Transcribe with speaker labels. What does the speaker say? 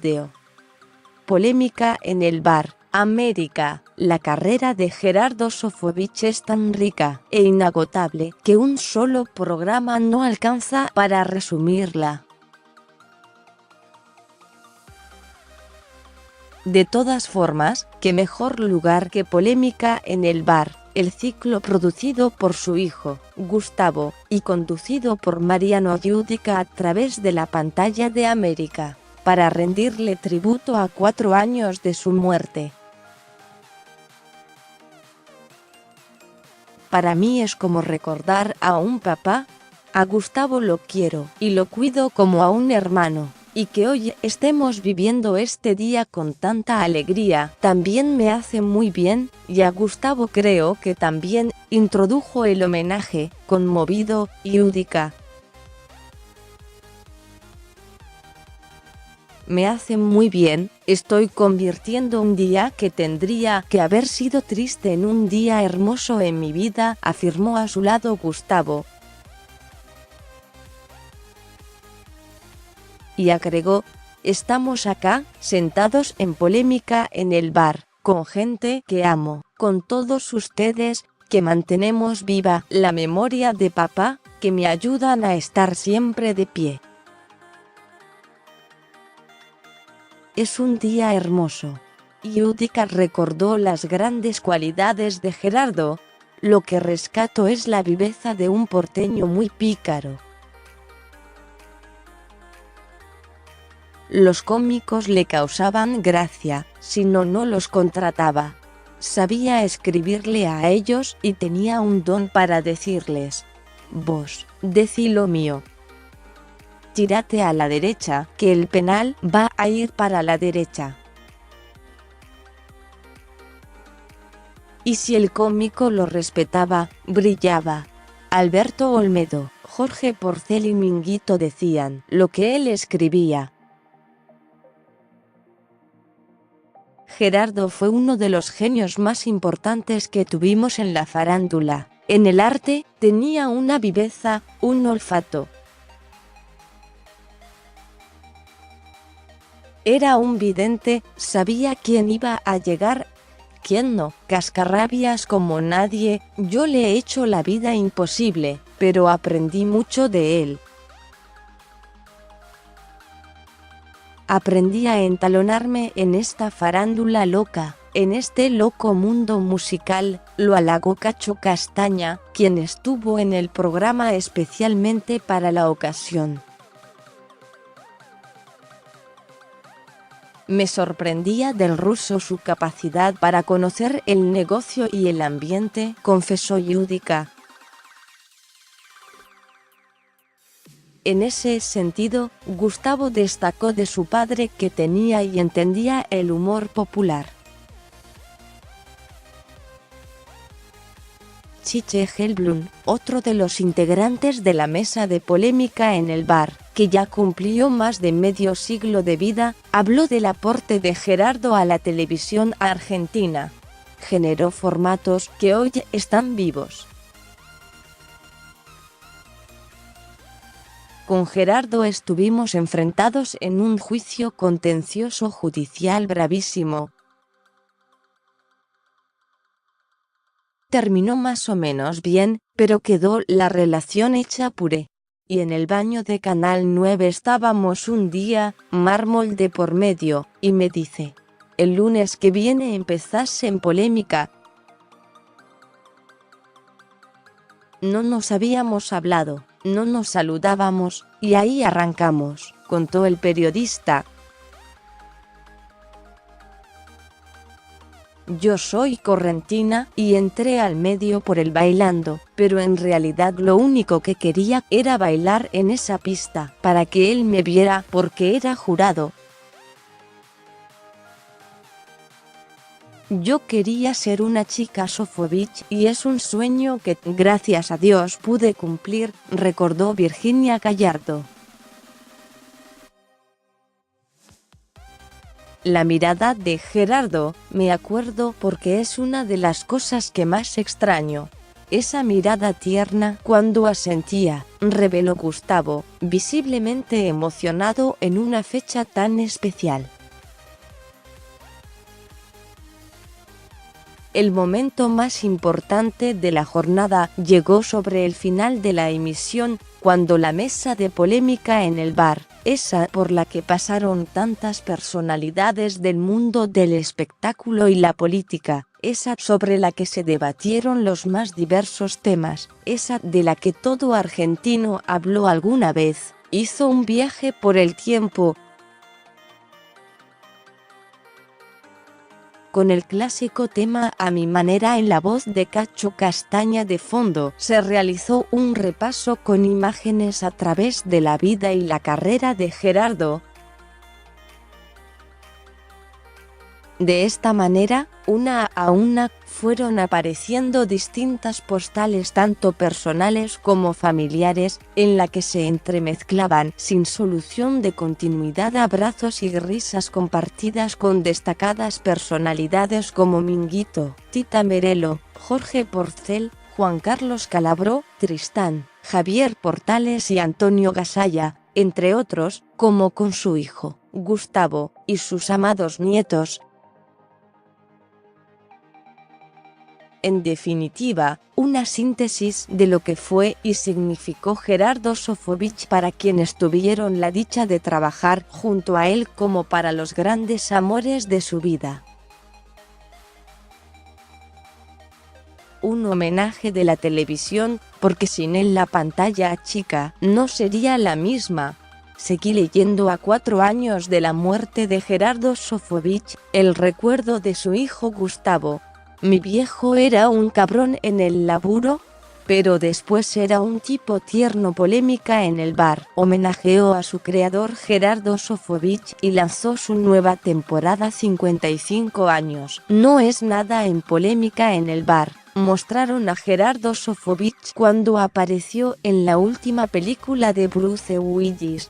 Speaker 1: vídeo. Polémica en el bar. América. La carrera de Gerardo Sofovich es tan rica e inagotable que un solo programa no alcanza para resumirla. De todas formas, qué mejor lugar que Polémica en el bar, el ciclo producido por su hijo, Gustavo, y conducido por Mariano Yudica a través de la pantalla de América, para rendirle tributo a 4 años de su muerte. Para mí es como recordar a un papá. A Gustavo lo quiero y lo cuido como a un hermano, y que hoy estemos viviendo este día con tanta alegría también me hace muy bien, y a Gustavo creo que también introdujo el homenaje, conmovido, Yudica. Me hace muy bien, estoy convirtiendo un día que tendría que haber sido triste en un día hermoso en mi vida, afirmó a su lado Gustavo. Y agregó, estamos acá, sentados en Polémica en el bar, con gente que amo, con todos ustedes, que mantenemos viva la memoria de papá, que me ayudan a estar siempre de pie. Es un día hermoso. Yudica recordó las grandes cualidades de Gerardo. Lo que rescato es la viveza de un porteño muy pícaro. Los cómicos le causaban gracia, si no los contrataba. Sabía escribirle a ellos y tenía un don para decirles: vos, decí lo mío. Tírate a la derecha, que el penal va a ir para la derecha. Y si el cómico lo respetaba, brillaba. Alberto Olmedo, Jorge Porcel y Minguito decían lo que él escribía. Gerardo fue uno de los genios más importantes que tuvimos en la farándula. En el arte, tenía una viveza, un olfato. Era un vidente, sabía quién iba a llegar, quién no. Cascarrabias como nadie, yo le he hecho la vida imposible, pero aprendí mucho de él. Aprendí a entalonarme en esta farándula loca, en este loco mundo musical, lo halagó Cacho Castaña, quien estuvo en el programa especialmente para la ocasión. Me sorprendía del ruso su capacidad para conocer el negocio y el ambiente, confesó Yudica. En ese sentido, Gustavo destacó de su padre que tenía y entendía el humor popular. Chiche Helblum, otro de los integrantes de la mesa de Polémica en el bar, que ya cumplió más de medio siglo de vida, habló del aporte de Gerardo a la televisión argentina. Generó formatos que hoy están vivos. Con Gerardo estuvimos enfrentados en un juicio contencioso judicial bravísimo. Terminó más o menos bien, pero quedó la relación hecha puré. Y en el baño de Canal 9 estábamos un día, mármol de por medio, y me dice: el lunes que viene empezás en Polémica. No nos habíamos hablado, no nos saludábamos, y ahí arrancamos, contó el periodista. Yo soy correntina y entré al medio por el bailando, pero en realidad lo único que quería era bailar en esa pista, para que él me viera porque era jurado. Yo quería ser una chica Sofovich y es un sueño que, gracias a Dios, pude cumplir, recordó Virginia Gallardo. La mirada de Gerardo, me acuerdo porque es una de las cosas que más extraño. Esa mirada tierna cuando asentía, reveló Gustavo, visiblemente emocionado en una fecha tan especial. El momento más importante de la jornada llegó sobre el final de la emisión, cuando la mesa de polémica en el bar, esa por la que pasaron tantas personalidades del mundo del espectáculo y la política, esa sobre la que se debatieron los más diversos temas, esa de la que todo argentino habló alguna vez, hizo un viaje por el tiempo, con el clásico tema A mi manera en la voz de Cacho Castaña de fondo. Se realizó un repaso con imágenes a través de la vida y la carrera de Gerardo. De esta manera, una a una, fueron apareciendo distintas postales tanto personales como familiares, en la que se entremezclaban, sin solución de continuidad, abrazos y risas compartidas con destacadas personalidades como Minguito, Tita Merelo, Jorge Porcel, Juan Carlos Calabró, Tristán, Javier Portales y Antonio Gasalla, entre otros, como con su hijo, Gustavo, y sus amados nietos. En definitiva, una síntesis de lo que fue y significó Gerardo Sofovich para quienes tuvieron la dicha de trabajar junto a él, como para los grandes amores de su vida. Un homenaje de la televisión, porque sin él la pantalla chica no sería la misma. Seguí leyendo a 4 años de la muerte de Gerardo Sofovich, el recuerdo de su hijo Gustavo. Mi viejo era un cabrón en el laburo, pero después era un tipo tierno. Polémica en el bar homenajeó a su creador Gerardo Sofovich y lanzó su nueva temporada 55 años. No es nada en Polémica en el bar. Mostraron a Gerardo Sofovich cuando apareció en la última película de Bruce Willis.